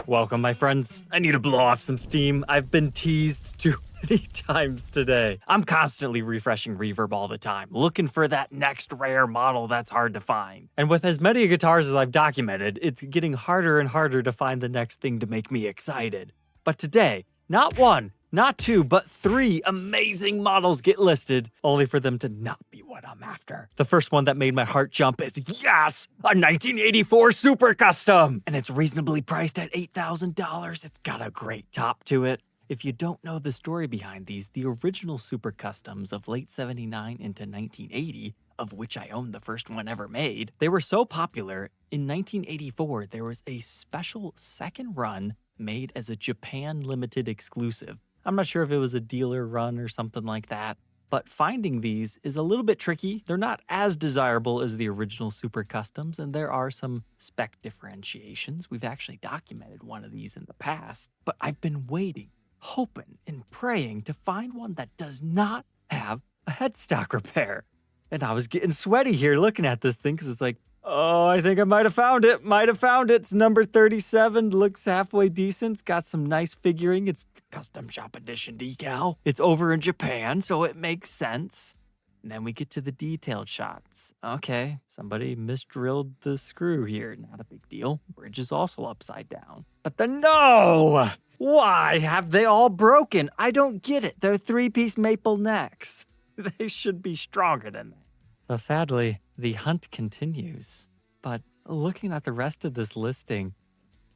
Welcome, my friends. I need to blow off some steam. I've been teased too many times today. I'm constantly refreshing Reverb all the time, looking for that next rare model that's hard to find. And with as many guitars as I've documented, it's getting harder and harder to find the next thing to make me excited. But today, not one, not two, but three amazing models get listed, only for them to not be what I'm after. The first one that made my heart jump is, yes, a 1984 Super Custom! And it's reasonably priced at $8,000. It's got a great top to it. If you don't know the story behind these, the original Super Customs of late 79 into 1980, of which I own the first one ever made, they were so popular, in 1984 there was a special second run made as a Japan limited exclusive. I'm not sure if it was a dealer run or something like that, but finding these is a little bit tricky. They're not as desirable as the original Super Customs, and there are some spec differentiations. We've actually documented one of these in the past, but I've been waiting, hoping and praying to find one that does not have a headstock repair. And I was getting sweaty here looking at this thing because it's like, oh, I think I might have found it. It's number 37. Looks halfway decent. It's got some nice figuring. It's custom shop edition decal. It's over in Japan, so it makes sense. And then we get to the detailed shots. Okay, somebody misdrilled the screw here. Not a big deal. Bridge is also upside down. But then no! Why have they all broken? I don't get it. They're three-piece maple necks. They should be stronger than that. So sadly, the hunt continues. But looking at the rest of this listing,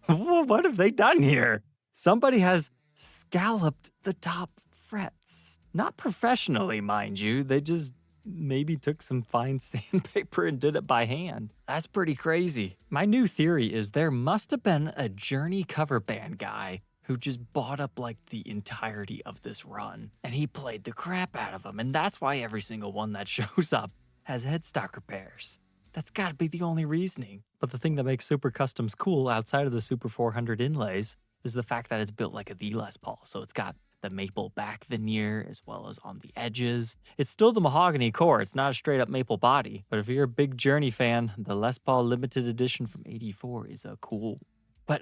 what have they done here? Somebody has scalloped the top frets. Not professionally, mind you. They just maybe took some fine sandpaper and did it by hand. That's pretty crazy. My new theory is there must have been a Journey cover band guy who just bought up like the entirety of this run. And he played the crap out of them. And that's why every single one that shows up has headstock repairs. That's gotta be the only reasoning. But the thing that makes Super Customs cool outside of the Super 400 inlays is the fact that it's built like a V Les Paul. So it's got the maple back veneer as well as on the edges. It's still the mahogany core. It's not a straight up maple body. But if you're a big Journey fan, the Les Paul limited edition from 84 is a cool. But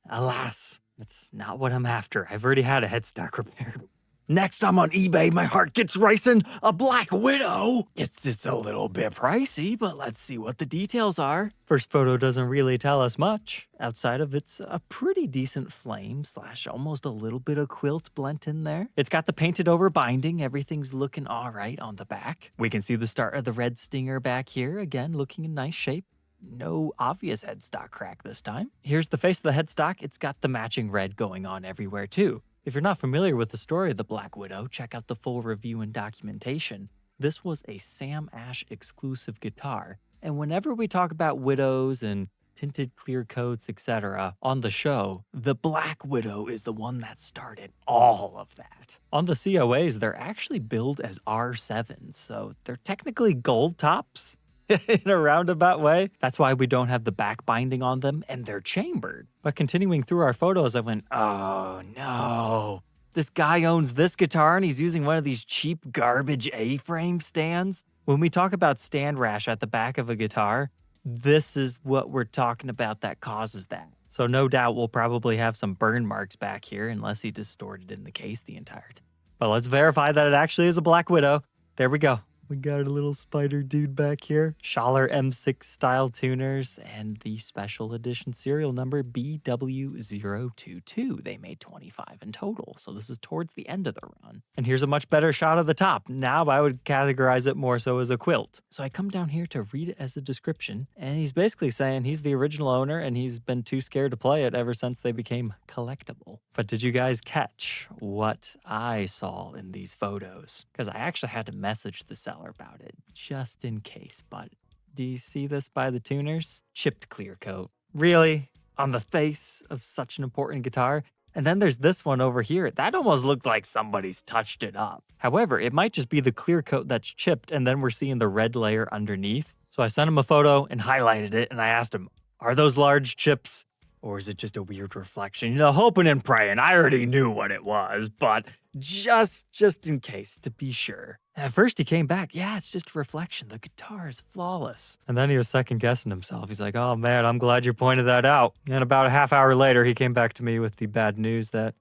alas, that's not what I'm after. I've already had a headstock repaired. Next, I'm on eBay. My heart gets racing. A Black Widow. It's a little bit pricey, but let's see what the details are. First photo doesn't really tell us much. Outside of it's a pretty decent flame / almost a little bit of quilt blent in there. It's got the painted over binding. Everything's looking all right on the back. We can see the start of the red stinger back here. Again, looking in nice shape. No obvious headstock crack this time. Here's the face of the headstock. It's got the matching red going on everywhere too. If you're not familiar with the story of the Black Widow, check out the full review and documentation. This was a Sam Ash exclusive guitar, and whenever we talk about widows and tinted clear coats, etc. on the show, the Black Widow is the one that started all of that. On the COAs, they're actually billed as R7s, so they're technically gold tops. In a roundabout way. That's why we don't have the back binding on them, and they're chambered. But continuing through our photos, I went, oh no. This guy owns this guitar and he's using one of these cheap garbage A-frame stands. When we talk about stand rash at the back of a guitar, this is what we're talking about that causes that. So no doubt we'll probably have some burn marks back here unless he distorted in the case the entire time. But let's verify that it actually is a Black Widow. There we go. We got a little spider dude back here. Schaller M6 style tuners and the special edition serial number BW022. They made 25 in total, so this is towards the end of the run. And here's a much better shot of the top. Now I would categorize it more so as a quilt. So I come down here to read it as a description, and he's basically saying he's the original owner and he's been too scared to play it ever since they became collectible. But did you guys catch what I saw in these photos? Because I actually had to message the seller about it just in case. But do you see this by the tuners? Chipped clear coat. Really? On the face of such an important guitar? And then there's this one over here. That almost looks like somebody's touched it up. However, it might just be the clear coat that's chipped and then we're seeing the red layer underneath. So I sent him a photo and highlighted it and I asked him, are those large chips? Or is it just a weird reflection? You know, hoping and praying. I already knew what it was, but just in case, to be sure. And at first he came back, yeah, it's just a reflection. The guitar is flawless. And then he was second guessing himself. He's like, oh man, I'm glad you pointed that out. And about a half hour later, he came back to me with the bad news that,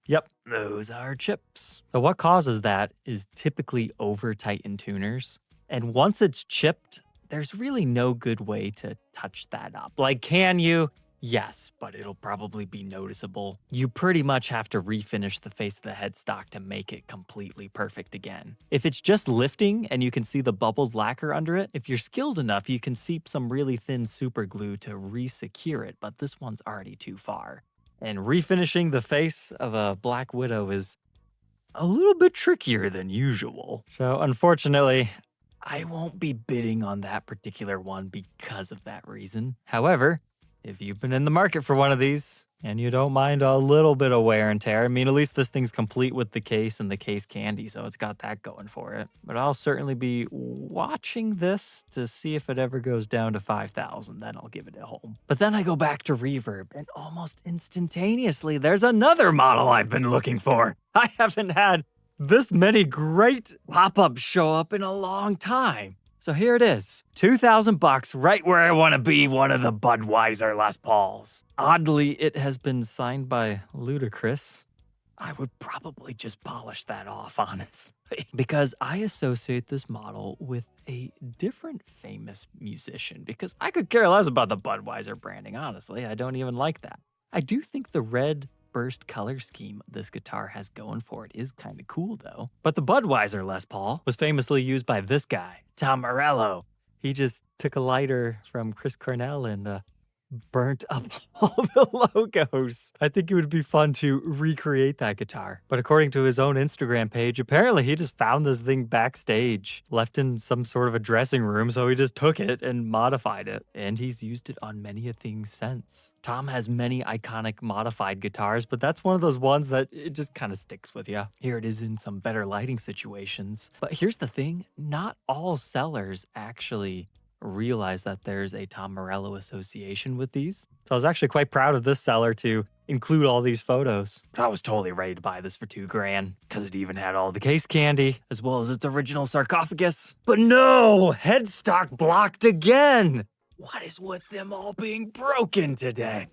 yep, those are chips. So what causes that is typically over-tightened tuners. And once it's chipped, there's really no good way to touch that up. Like, can you? Yes, but it'll probably be noticeable. You pretty much have to refinish the face of the headstock to make it completely perfect again. If it's just lifting and you can see the bubbled lacquer under it, if you're skilled enough, you can seep some really thin super glue to re-secure it, but this one's already too far. And refinishing the face of a Black Widow is a little bit trickier than usual. So unfortunately, I won't be bidding on that particular one because of that reason. However, if you've been in the market for one of these and you don't mind a little bit of wear and tear, I mean, at least this thing's complete with the case and the case candy, so it's got that going for it. But I'll certainly be watching this to see if it ever goes down to 5,000, then I'll give it a home. But then I go back to Reverb, and almost instantaneously, there's another model I've been looking for. I haven't had this many great pop-ups show up in a long time. So here it is, $2,000, right where I want to be, one of the Budweiser Les Pauls. Oddly, it has been signed by Ludacris. I would probably just polish that off, honestly, because I associate this model with a different famous musician, because I could care less about the Budweiser branding, honestly. I don't even like that. I do think the red burst color scheme this guitar has going for it is kind of cool though. But the Budweiser Les Paul was famously used by this guy, Tom Morello. He just took a lighter from Chris Cornell and burnt up all the logos. I think it would be fun to recreate that guitar. But according to his own Instagram page, apparently he just found this thing backstage, left in some sort of a dressing room, so he just took it and modified it. And he's used it on many a thing since. Tom has many iconic modified guitars, but that's one of those ones that it just kind of sticks with you. Here it is in some better lighting situations. But here's the thing, not all sellers actually realize that there's a Tom Morello association with these. So I was actually quite proud of this seller to include all these photos. But I was totally ready to buy this for $2,000 because it even had all the case candy as well as its original sarcophagus. But no, headstock blocked again. What is with them all being broken today?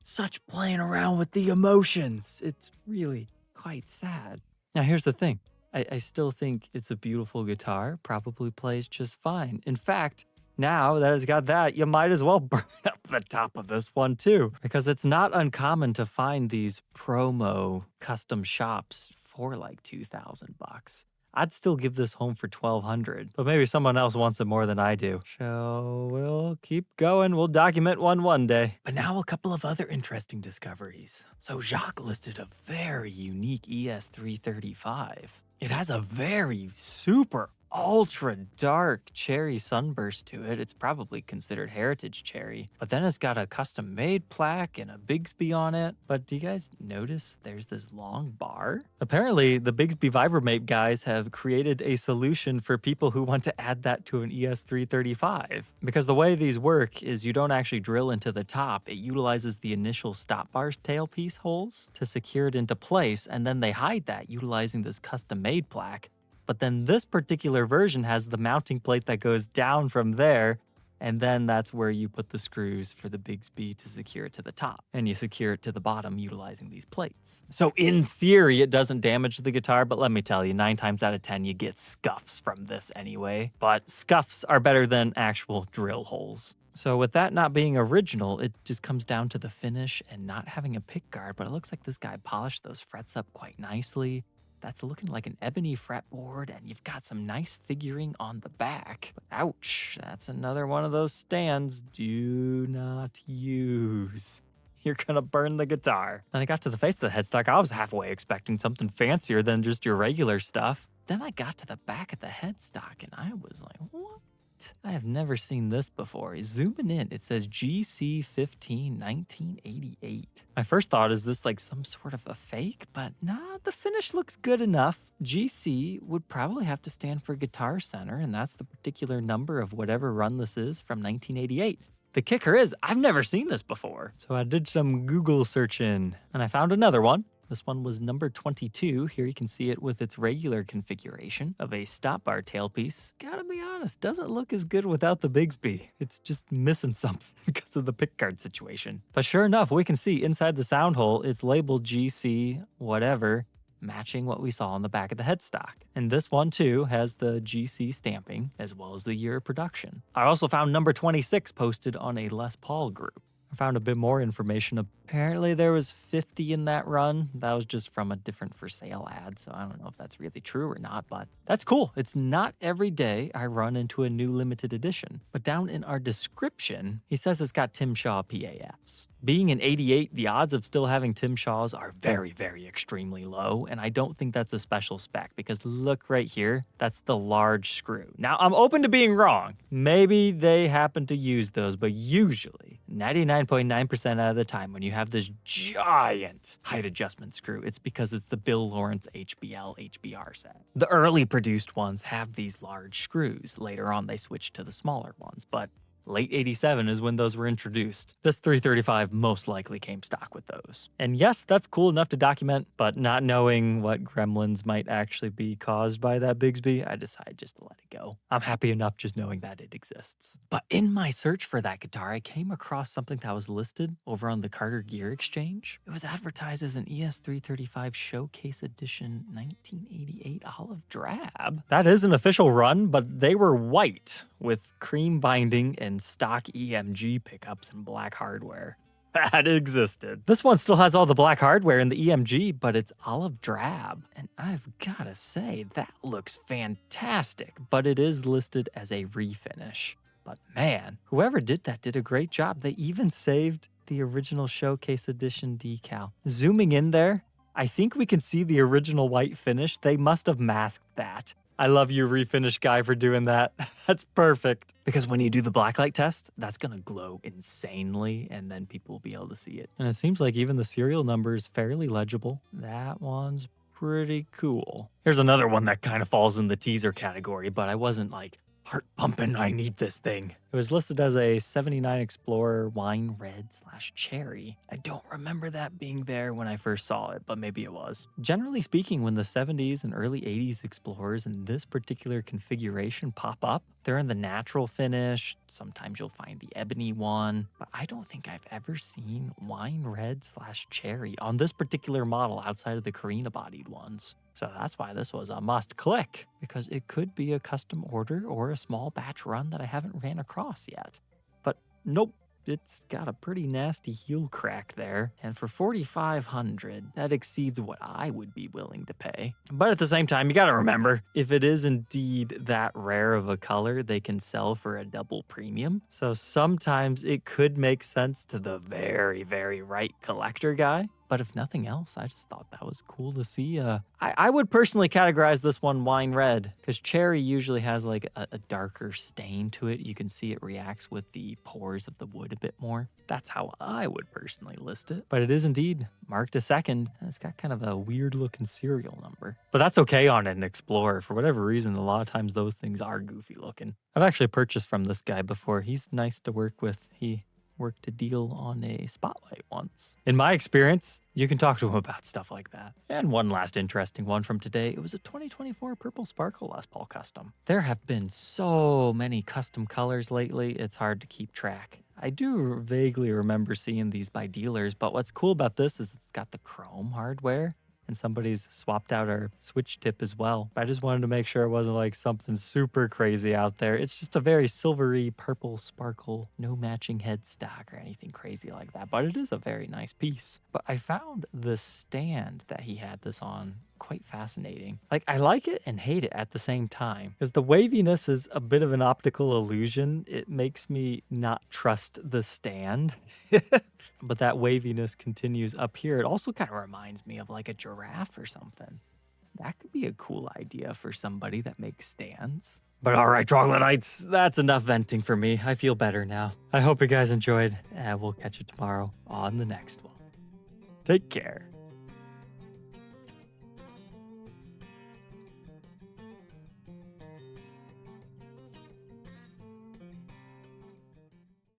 Such playing around with the emotions. It's really quite sad. Now here's the thing. I still think it's a beautiful guitar, probably plays just fine. In fact, now that it's got that, you might as well burn up the top of this one too, because it's not uncommon to find these promo custom shops for like $2,000. I'd still give this home for $1,200, but maybe someone else wants it more than I do. So we'll keep going. We'll document one day. But now a couple of other interesting discoveries. So Jacques listed a very unique ES335. It has a very super ultra dark cherry sunburst to it. It's probably considered heritage cherry, but then it's got a custom made plaque and a Bigsby on it. But do you guys notice there's this long bar? Apparently the Bigsby Vibramate guys have created a solution for people who want to add that to an ES335. Because the way these work is you don't actually drill into the top. It utilizes the initial stop bar's tailpiece holes to secure it into place, and then they hide that utilizing this custom made plaque. But then this particular version has the mounting plate that goes down from there, and then that's where you put the screws for the Bigsby to secure it to the top, and you secure it to the bottom utilizing these plates. So in theory, it doesn't damage the guitar, but let me tell you, 9 times out of 10, you get scuffs from this anyway. But scuffs are better than actual drill holes. So with that not being original, it just comes down to the finish and not having a pick guard, but it looks like this guy polished those frets up quite nicely. That's looking like an ebony fretboard, and you've got some nice figuring on the back. But ouch, that's another one of those stands do not use. You're gonna burn the guitar. Then I got to the face of the headstock. I was halfway expecting something fancier than just your regular stuff. Then I got to the back of the headstock, and I was like, what? I have never seen this before. Zooming in, it says GC15 1988. My first thought is this like some sort of a fake, but nah, the finish looks good enough. GC would probably have to stand for Guitar Center, and that's the particular number of whatever run this is from 1988. The kicker is, I've never seen this before. So I did some Google searching, and I found another one. This one was number 22. Here you can see it with its regular configuration of a stop bar tailpiece. Gotta be honest, doesn't look as good without the Bigsby. It's just missing something because of the pickguard situation. But sure enough, we can see inside the sound hole, it's labeled GC whatever, matching what we saw on the back of the headstock. And this one too has the GC stamping as well as the year of production. I also found number 26 posted on a Les Paul group. I found a bit more information. Apparently there was 50 in that run. That was just from a different for sale ad, so I don't know if that's really true or not, but that's cool. It's not every day I run into a new limited edition. But down in our description, he says it's got Tim Shaw PAFs. Being an 88, the odds of still having Tim Shaws are very, very extremely low, and I don't think that's a special spec because look right here, that's the large screw. Now, I'm open to being wrong. Maybe they happen to use those, but usually, 99.9% out of the time when you have this giant height adjustment screw, it's because it's the Bill Lawrence HBL HBR set. The early produced ones have these large screws. Later on, they switched to the smaller ones, but late 87 is when those were introduced. This 335 most likely came stock with those. And yes, that's cool enough to document, but not knowing what gremlins might actually be caused by that Bigsby, I decided just to let it go. I'm happy enough just knowing that it exists. But in my search for that guitar, I came across something that was listed over on the Carter Gear Exchange. It was advertised as an ES335 Showcase Edition 1988 olive drab. That is an official run, but they were white with cream binding and stock EMG pickups and black hardware. That existed. This one still has all the black hardware and the EMG, but it's olive drab. And I've gotta say, that looks fantastic, but it is listed as a refinish. But man, whoever did that did a great job. They even saved the original Showcase Edition decal. Zooming in there, I think we can see the original white finish. They must have masked that. I love you, refinish guy, for doing that. That's perfect. Because when you do the blacklight test, that's gonna glow insanely, and then people will be able to see it. And it seems like even the serial number is fairly legible. That one's pretty cool. Here's another one that kind of falls in the teaser category, but I wasn't like, heart pumping, I need this thing. It was listed as a 79 Explorer wine red / cherry. I don't remember that being there when I first saw it, but maybe it was. Generally speaking, when the 70s and early 80s Explorers in this particular configuration pop up, they're in the natural finish. Sometimes you'll find the ebony one, but I don't think I've ever seen wine red / cherry on this particular model outside of the Carina bodied ones. So that's why this was a must click, because it could be a custom order or a small batch run that I haven't ran across yet. But nope, it's got a pretty nasty heel crack there. And for $4,500, that exceeds what I would be willing to pay. But at the same time, you gotta remember, if it is indeed that rare of a color, they can sell for a double premium. So sometimes it could make sense to the very, very right collector guy. But if nothing else, I just thought that was cool to see. I would personally categorize this one wine red, because cherry usually has like a darker stain to it. You can see it reacts with the pores of the wood a bit more. That's how I would personally list it. But it is indeed marked a second, and it's got kind of a weird looking serial number. But that's okay on an Explorer. For whatever reason, a lot of times those things are goofy looking. I've actually purchased from this guy before. He's nice to work with. He worked a deal on a Spotlight once. In my experience, you can talk to him about stuff like that. And one last interesting one from today, it was a 2024 Purple Sparkle Les Paul Custom. There have been so many custom colors lately, it's hard to keep track. I do vaguely remember seeing these by dealers, but what's cool about this is it's got the chrome hardware. And somebody's swapped out our switch tip as well. I just wanted to make sure it wasn't like something super crazy out there. It's just a very silvery purple sparkle, no matching headstock or anything crazy like that. But it is a very nice piece. But I found the stand that he had this on quite fascinating. Like, I like it and hate it at the same time, because the waviness is a bit of an optical illusion. It makes me not trust the stand. But that waviness continues up here. It also kind of reminds me of like a giraffe or something. That could be a cool idea for somebody that makes stands. But all right, troglodytes, that's enough venting for me. I feel better now. I hope you guys enjoyed, and we'll catch you tomorrow on the next one. Take care.